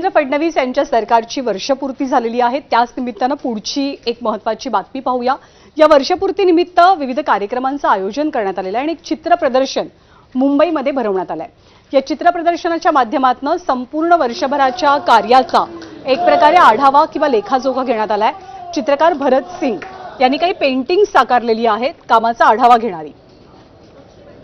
देवेंद्र फडणवीस यांच्या सरकारची वर्षपूर्ती झालेली आहे। त्याच निमित्ताने पुढची एक महत्त्वाची बातमी पाहूया। या वर्षपूर्तीनिमित्त विविध कार्यक्रमांचं आयोजन करण्यात आलेलं आहे आणि एक चित्र प्रदर्शन मुंबईमध्ये भरवण्यात आलंय। या चित्र प्रदर्शनाच्या माध्यमातून संपूर्ण वर्षभराच्या कार्याचा एक प्रकारे आढावा किंवा लेखाजोखा घेण्यात आलाय। चित्रकार भरत सिंग यांनी काही पेंटिंग्स साकारलेली आहेत, कामाचा आढावा घेणारी।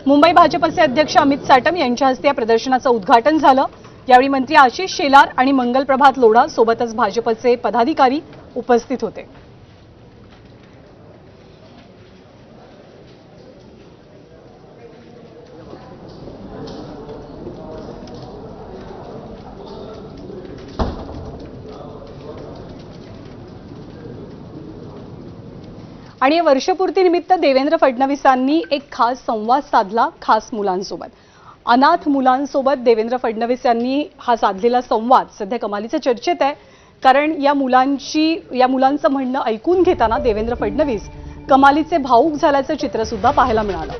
मुंबई भाजपचे अध्यक्ष अमित साटम यांच्या हस्ते या प्रदर्शनाचं उद्घाटन झालं। यावेळी मंत्री आशिष शेलार आणि मंगल प्रभात लोढा सोबतच भाजपचे पदाधिकारी उपस्थित होते। आणि या वर्षपूर्तीनिमित्त देवेंद्र फडणवीसांनी एक खास संवाद साधला खास मुलांसोबत। अनाथ मुलांसोबत देवेंद्र फडणवीस यांनी हा साधलेला संवाद सध्या कमालीच्या चर्चेत आहे, कारण या मुलांचं म्हणणं ऐकून घेताना देवेंद्र फडणवीस कमालीचे भावूक झाल्याचं चित्र सुद्धा पाहायला मिळालं।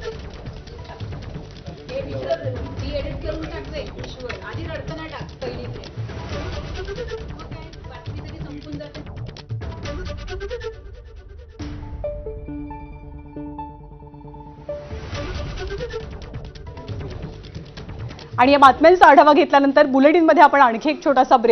आणि या बातम्यांचा आढावा घेतल्यानंतर बुलेटिनमध्ये आपण आणखी एक छोटासा ब्रेक